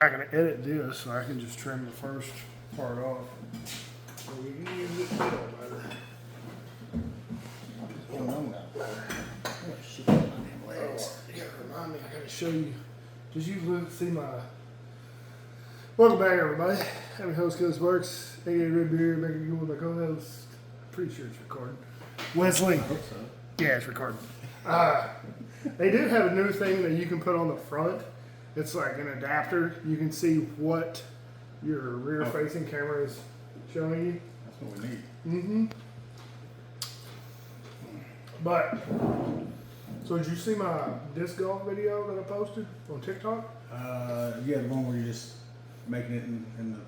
I'm not gonna edit this, so I can just trim the first part off. So we can use it middle better. Oh, no. Oh, shit, my damn legs. You gotta remind me, I gotta show you. Did you see my... Welcome back, everybody. I'm your host, Coach Works. I get a red beer, making you with my co-host. Pretty sure it's recording. Wesley. I hope so. Yeah, it's recording. They do have a new thing that you can put on the front. It's like an adapter. You can see what your rear-facing camera is showing you. That's what we need. Mm-hmm. But, so did you see my disc golf video that I posted on TikTok? Yeah, the one where you're just making it in the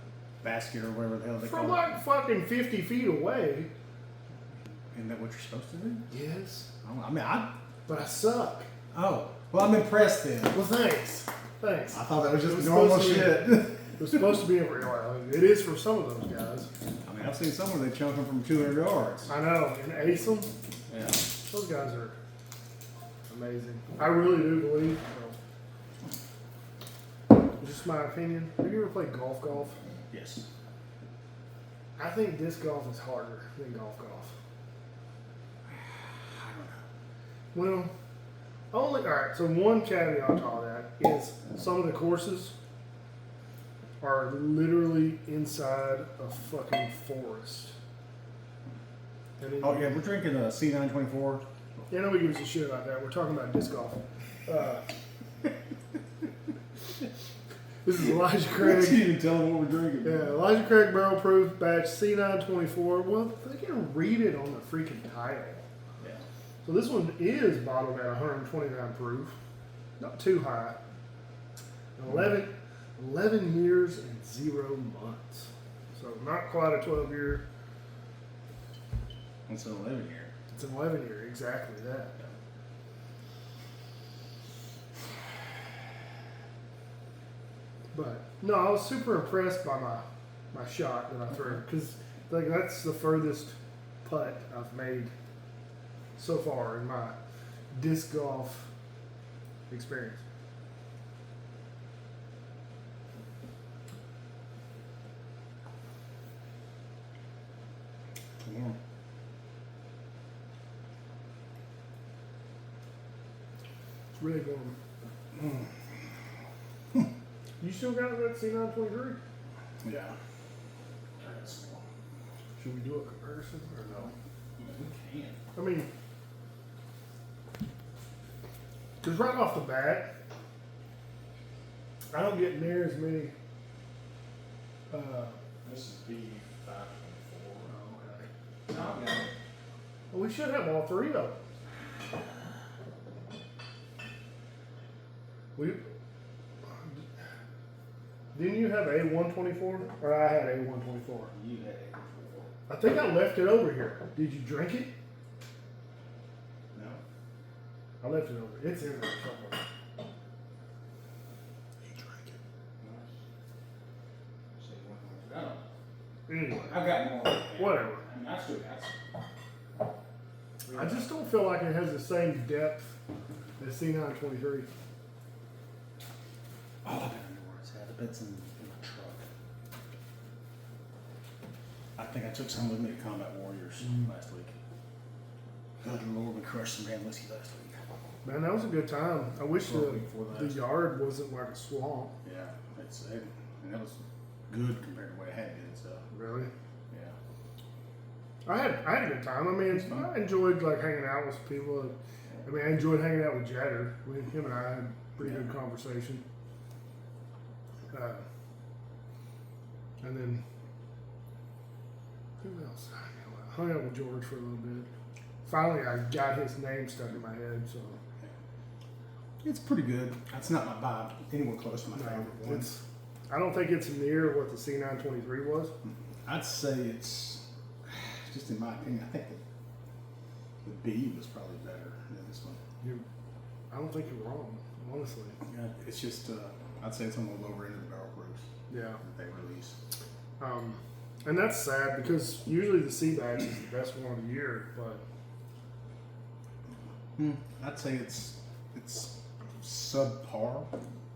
basket or whatever the hell they call From it. like fucking 50 feet away. Isn't that what you're supposed to do? Yes. I mean, But I suck. Oh. Well, I'm impressed then. Well, thanks. Thanks. I thought that was It just was normal supposed to shit. It was supposed to be every while. It is for some of those guys. I mean, I've seen some where they chunk them from 200 yards. I know. And ace them. Yeah. Those guys are amazing. I really do believe. It's just my opinion. Have you ever played golf? Yes. I think disc golf is harder than golf. I don't know. Well, alright, so one caveat to all that is some of the courses are literally inside a fucking forest. And then Oh, yeah, we're drinking a C924. yeah, nobody gives a shit about that. We're talking about disc golf. This is Elijah I can't Craig. even tell them what we're drinking. Yeah, Elijah Craig Barrel Proof Batch C924. Well, they can read it on the freaking title. Yeah. So this one is bottled at 129 proof. Not too high. 11 years and 0 months. So not quite a 12 year. It's an 11 year. It's an 11 year, exactly that. But no, I was super impressed by my shot that I threw because like that's the furthest putt I've made so far in my disc golf experience. Yeah. It's really going. You still got that C923? Yeah. Should we do a comparison or no? We can. I mean, because right off the bat, I don't get near as many. This is B524. Okay. Oh, yeah. Well, we should have all three of them. Didn't you have A124? Or I had A124? You had A24. I think I left it over here. Did you drink it? No. I left it over. It's in there somewhere. You drank it. No. Anyway, I've got more. whatever. I mean, I still got some. I just don't feel like it has the same depth as C923. Oh, I don't know where it's at. I bet it's in my truck. I think I took some with me to Combat Warriors last week. Good Lord, we crushed some damn whiskey last week. Man, that was a good time. I wish Well, before the that. yard wasn't like a swamp. Yeah, and that was good compared to what it had been. So Really? yeah. I had a good time. I mean, I enjoyed like hanging out with people. I mean, I enjoyed hanging out with Jagger. Him and I had a pretty good conversation. And then who else? I hung out with George for a little bit. Finally, I got his name stuck in my head. So It's pretty good. It's not by anyone close to my no, favorite one. I don't think it's near what the C923 was. I'd say it's just in my opinion. I think the B was probably better than this one. I don't think you're wrong, honestly. Yeah, it's just I'd say it's on the lower end of the barrel proofs Yeah. that they release. And that's sad because usually the C batch is the best one of the year, but I'd say it's subpar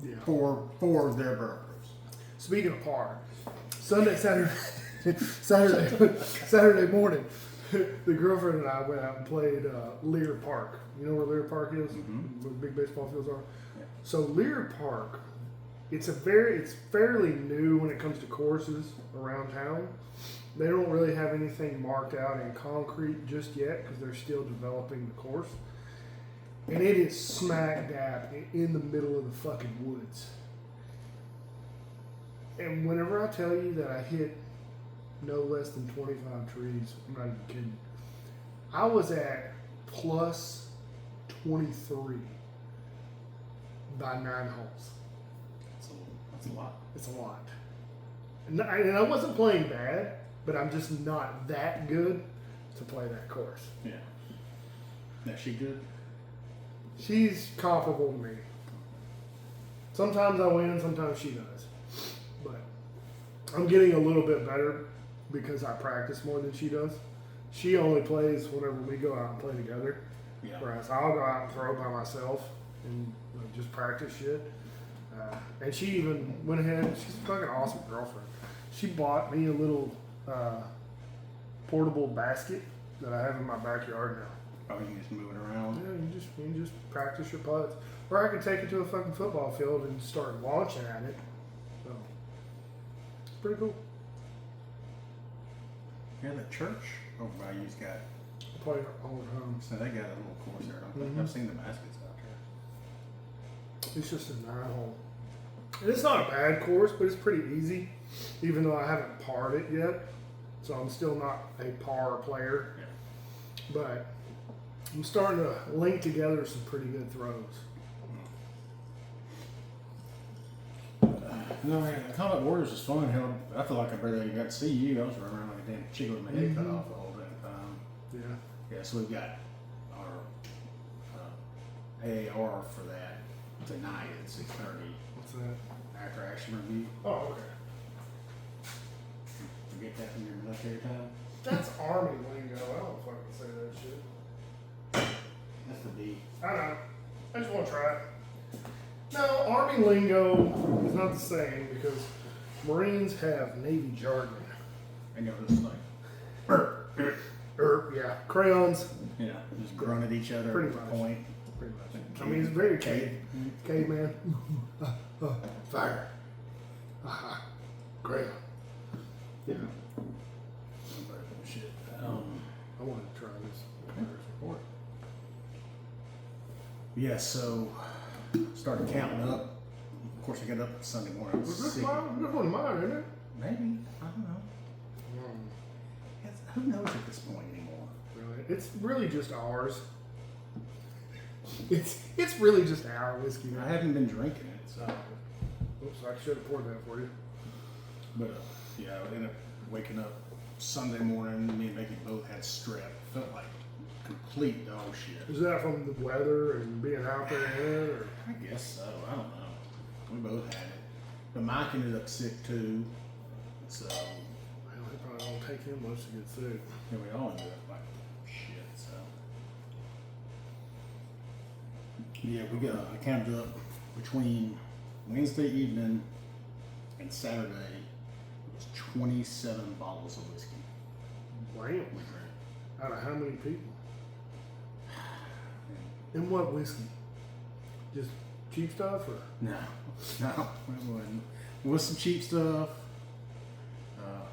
yeah. for their barrel proofs. Speaking of par, Saturday morning, the girlfriend and I went out and played Lear Park. You know where Lear Park is? Mm-hmm. Where the big baseball fields are. Yeah. So Lear Park, it's fairly new when it comes to courses around town. They don't really have anything marked out in concrete just yet because they're still developing the course. And it is smack dab in the middle of the fucking woods. And whenever I tell you that I hit no less than 25 trees, I'm not even kidding. I was at plus 23 by 9 holes. That's a lot. It's a lot. And I wasn't playing bad, but I'm just not that good to play that course. Yeah. Is she good? She's comparable to me. Sometimes I win, sometimes she does. But I'm getting a little bit better because I practice more than she does. She only plays whenever we go out and play together. Yeah. Whereas I'll go out and throw by myself and just practice shit. And she even went ahead, she's a fucking awesome girlfriend. She bought me a little portable basket that I have in my backyard now. Oh, you can just move it around. Yeah, you can just practice your putts. Or I can take it to a fucking football field and start launching at it. So it's pretty cool. Yeah, the church over by you's got. I play all the time. So they got a little course there. Don't they? Mhm. I've seen the baskets out there. It's just a 9-hole. And it's not a bad course, but it's pretty easy, even though I haven't parred it yet. So I'm still not a par player. Yeah. But I'm starting to link together some pretty good throws. No, man, the Combat Warriors is fun. Hell, I feel like I barely got to see you. I was running around like a damn chicken with my head cut off the whole damn time. Yeah. Yeah, so we've got our AAR for that tonight at 6:30 What's that? after action review. Oh, okay. You get that from your military time? That's Army lingo. I don't fucking say that shit. That's the D. I know. I just want to try it. No, Army lingo is not the same because Marines have Navy jargon. And you're just like, Yeah, crayons. yeah, just grunt at each other Pretty at the much. point. Pretty much. I mean, it's very caveman. Fire. Crayon. Yeah. Shit. I wanted to try this report. Yeah, so started counting up. Of course, I got up Sunday morning. Was this sick. mine? This one's mine, isn't it? Maybe. I don't know. Who knows at this point anymore? Really? It's really just ours. It's really just our whiskey. I haven't been drinking it, so. Oops, I should have poured that for you. But yeah, I ended up waking up Sunday morning. Me and Becky both had strep. Felt like complete dog shit. Is that from the weather and being out there in it? Or? I guess so. I don't know. We both had it. But Mike ended up sick too. So Well, it probably don't take him much to get sick. yeah, we all ended up like shit. So yeah, I counted up between Wednesday evening and Saturday. It was 27 bottles of whiskey. Wow. We drank. Out of how many people? And what whiskey? Just cheap stuff or? No, it wasn't. There was some cheap stuff.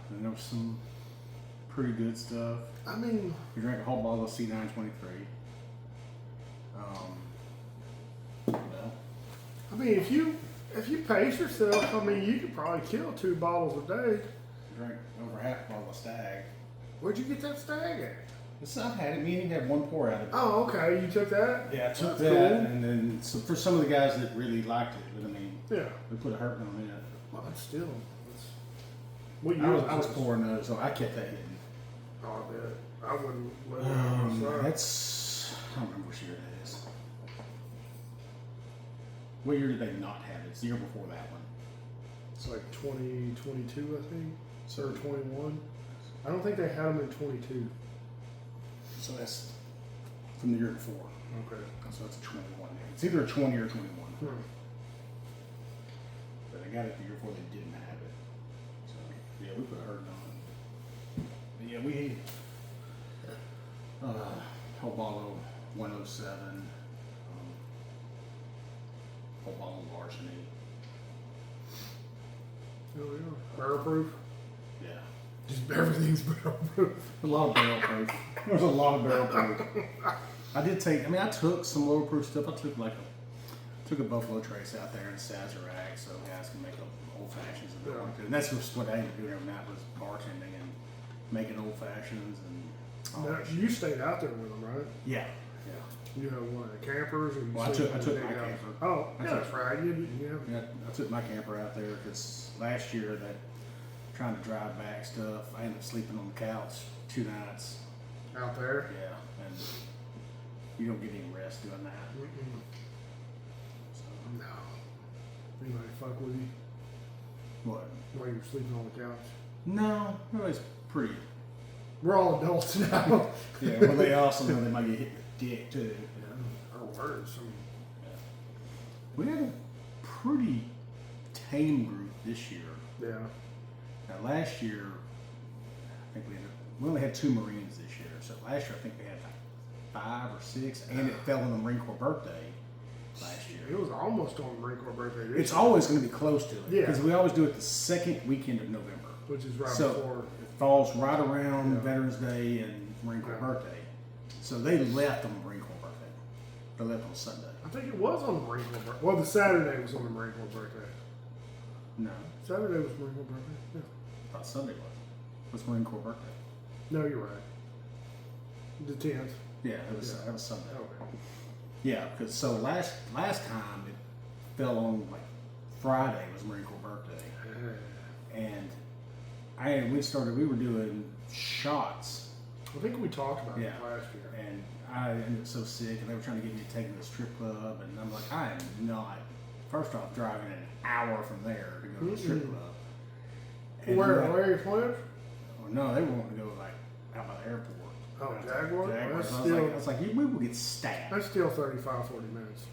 And there was some pretty good stuff. I mean, We drank a whole bottle of C924. You know, I mean, if you pace yourself, I mean, you could probably kill 2 bottles a day. drank over half a bottle of Stag. Where'd you get that stag at? I've had it. Me and you had one pour out of it. Oh, okay. You took that? Yeah, I took That's that, cool. and then for some of the guys that really liked it, but I mean, Yeah. we put a hurting on it. Well, that's still. That's, what I year was this? pouring those, so I kept that hidden. Oh, I bet. I wouldn't let it on my side. That's I don't remember which year it is. What year did they not have it? It's the year before that one. It's like 2022, I think. Or 21. I don't think they had them in 22. So that's from the year before. Okay. So it's a 21. It's either a 20 or 21. Hmm. But I got it the year before they didn't have it. So yeah, we put a herd on it. But yeah, we whole bottle of 107, whole bottle of larceny. Oh yeah. Barrel proof. Yeah. Just everything's barrel proof. A lot of barrel proof. There's a lot of barrel proof. I did take. I mean, I took some lower proof stuff. I took a Buffalo Trace out there in Sazerac, so guys can make old fashions and Yeah. and that's just what I ended up doing every night was bartending and making old fashions and. all Now, that shit. you stayed out there with them, right? Yeah. You have one of the campers, or you Well, I stayed took in the my big house? camper. Oh, I yeah, took- that's right. You have. Yeah, I took my camper out there because last year that trying to drive back stuff, I ended up sleeping on the couch 2 nights. Out there? Yeah, and you don't get any rest doing that. Mm-mm. So, No. Anybody fuck with you what? while you're sleeping on the couch? No, it was pretty. We're all adults now. Yeah, well, they also know they might get hit with dick too. Yeah. Or worse. I mean, We had a pretty tame group this year. yeah. Now, last year, I think we only had 2 Marines this year. So last year, I think we had like 5 or 6, and it fell on the Marine Corps birthday last year. It was almost on the Marine Corps birthday this It's year, always going to be close to it Yeah. because we always do it the second weekend of November. which is right So before. it falls right around Yeah. Veterans Day and Marine Corps Yeah. birthday. So they left on the Marine Corps birthday. They left on Sunday. I think it was on the Marine Corps birthday. Well, the Saturday was on the Marine Corps birthday. No, Saturday was Marine Corps birthday. Yeah. I thought Sunday was. What's Marine Corps birthday? No, you're right. The 10th. Yeah, it was. Yeah. That was Sunday. Okay. Yeah, because so last time it fell on like Friday was Marine Corps birthday, and we were doing shots, I think we talked about Yeah. it last year. and I ended up so sick, and they were trying to get me to take me to the strip club, and I'm like, I am not. First off, driving an hour from there to go to the strip Mm-mm. club. And Where? I'm like, Where you live? oh, no, they were wanting to go like out by the airport. Oh, Out to Jaguar? Jaguars. That's I was like, we will get stabbed. That's still 35, 40 minutes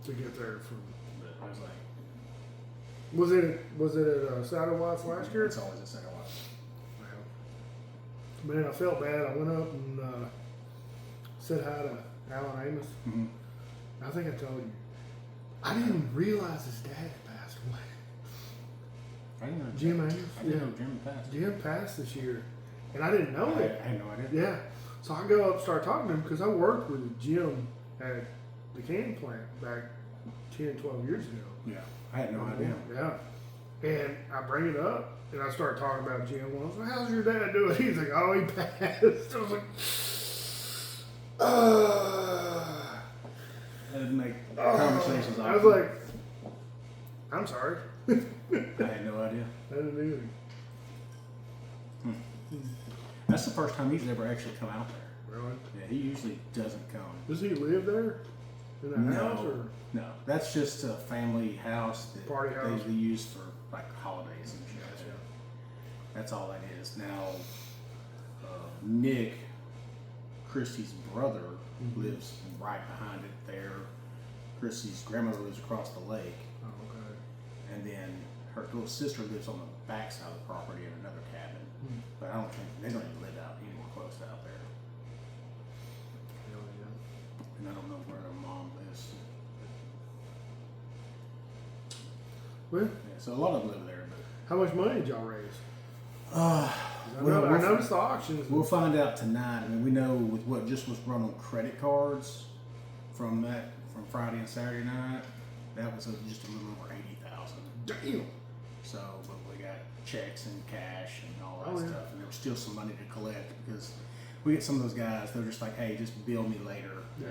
to get there from. But I was like, Was it at Saddle Watts last year? it's always a second watch. Man, I felt bad. I went up and said hi to Alan Amos. Mm-hmm. I think I told you. I didn't realize his dad had passed away. I didn't know Jim Amos? I didn't Yeah. know Jim passed. Jim passed this year. And I didn't know I it. had no idea. Yeah. So I go up and start talking to him because I worked with Jim at the can plant back 10, 12 years ago. Yeah, I had no idea. Yeah. And I bring it up and I start talking about Jim. Well, I was like, how's your dad doing? He's like, oh, he passed. I was like, That didn't make conversations I was awkward. like, I'm sorry. I had no idea. I didn't either. That's the first time he's ever actually come out there. Really? Yeah, he usually doesn't come. Does he live there? In that house? Or? No, that's just a family house that Party house? they use for like holidays and shit. That's all that is. Now, Nick, Christy's brother, lives right behind it there. Christy's grandmother lives across the lake. Oh, okay. And then her little sister lives on the back side of the property in another cabin. But I don't think they don't even live out anywhere close to out there. Hell yeah. And I don't know where her mom lives. Well, Yeah, so a lot of them live there. But how much money did y'all raise? uh, I noticed the auctions. we'll find out tonight. I mean, we know with what just was run on credit cards from Friday and Saturday night, that was just a little over 80,000. Damn. So, but we got checks and cash and all that Oh, yeah. stuff, and there was still some money to collect because we get some of those guys. They're just like, "Hey, just bill me later," Yeah.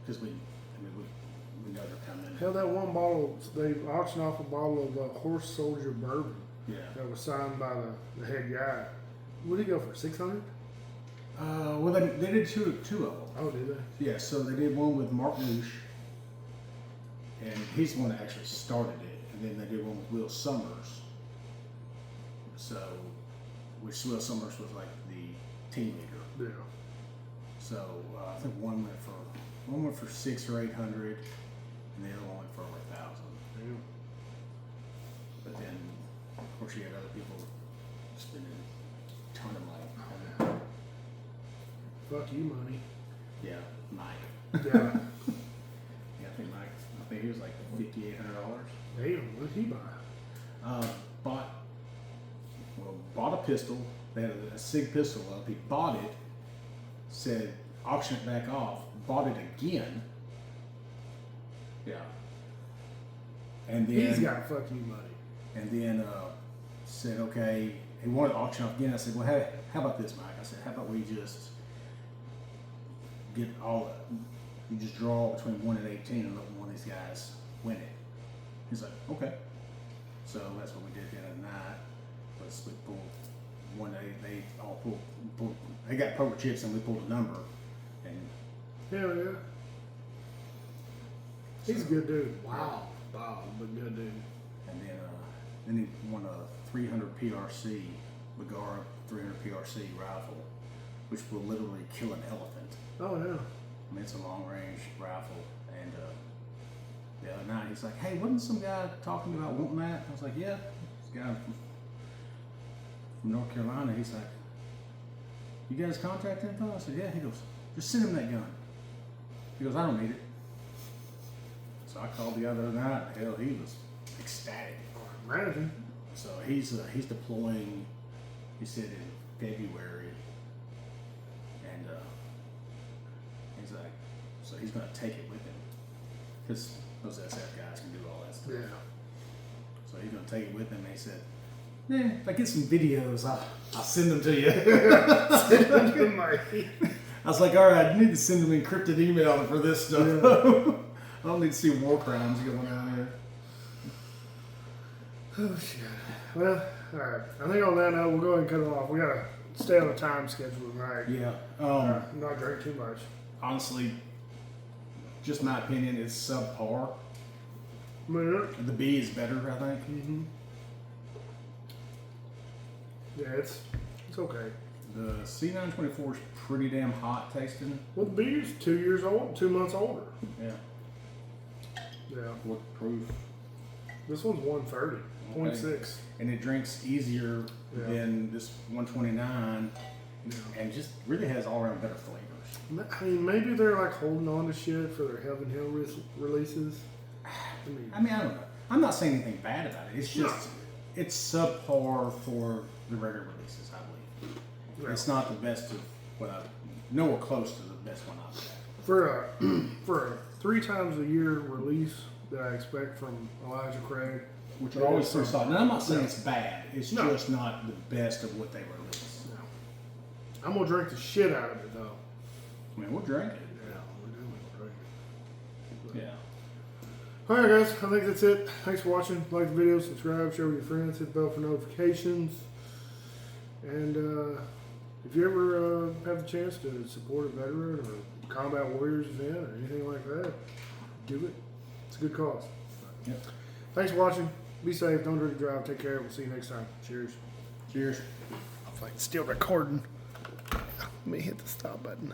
because we know they're coming. Hell, that one bottle, they auctioned off a bottle of Horse Soldier Bourbon Yeah. that was signed by the head guy. What did he go for, 600? Well, they did two of them. Oh, did they? Yeah, so they did one with Mark Noosh, and he's the one that actually started it, and then they did one with Will Summers. So, which Will Summers was like the team leader. Yeah. So I think one went for 600 or 800, and the other one went for over 1,000. Damn. course, you had other people spending a ton of money. Fuck you, money. Yeah, Mike. Yeah. Yeah, I think he was like $5,800. Damn, what did he buy? Bought a pistol. They had a SIG pistol up. He bought it, said auction it back off, bought it again. Yeah. And then He's got fuck you money. And then said, okay, he wanted to auction off again. I said, well, how about this, Mike? I said, how about we just get you just draw between 1 and 18 and let one of these guys win it. He's like, okay. So that's what we did at the end of the night. We pulled one day, they all pulled, they got poker chips and we pulled a number. And Hell yeah. He's a good dude. Wow, but good dude. And then he won a 300 PRC, Bagara 300 PRC rifle, which will literally kill an elephant. Oh yeah. I mean, it's a long range rifle. And the other night he's like, hey, wasn't some guy talking about wanting that? I was like, yeah, this guy from North Carolina. He's like, you guys contact info? I said, yeah. He goes, just send him that gun. He goes, I don't need it. So I called the other night. Hell, he was ecstatic. Imagine. So he's deploying. He said in February, and he's like, so he's gonna take it with him because those SF guys can do all that stuff. Yeah. So he's gonna take it with him. And he said, yeah, if I get some videos, I'll send them to you. I was like, all right, you need to send them encrypted email for this stuff. Yeah. I don't need to see war crimes going on here. Oh shit. Well, all right. I think on that note, we'll go ahead and cut it off. We gotta stay on the time schedule tonight. Yeah. Not drink too much. Honestly, just my opinion, it's subpar. Yeah. The B is better, I think. Mm-hmm. Yeah, it's okay. The C924 is pretty damn hot tasting. Well, the beer's 2 years old, 2 months older. Yeah. Yeah. What proof? This one's 130, Okay. 0.6. And it drinks easier than this 129, and just really has all around better flavors. I mean, maybe they're like holding on to shit for their Heaven Hill releases. I mean, I don't know. I'm not saying anything bad about it. It's just, it's subpar for the regular releases, I believe. Yeah. It's not the best of what I've, nowhere close to the best one I've had. For a 3 times a year release that I expect from Elijah Craig, which are always pretty solid. Now, I'm not saying it's bad. It's just not the best of what they release. No. I'm gonna drink the shit out of it though. I mean, we'll drink it. Yeah, we're doing it. Yeah. All right, guys. I think that's it. Thanks for watching. Like the video, subscribe, share with your friends, hit the bell for notifications, and if you ever have the chance to support a veteran or combat warriors event or anything like that, do it. It's a good cause. Yep. Thanks for watching. Be safe. Don't drink and drive. Take care. We'll see you next time. Cheers. Cheers. I'm still recording. Let me hit the stop button.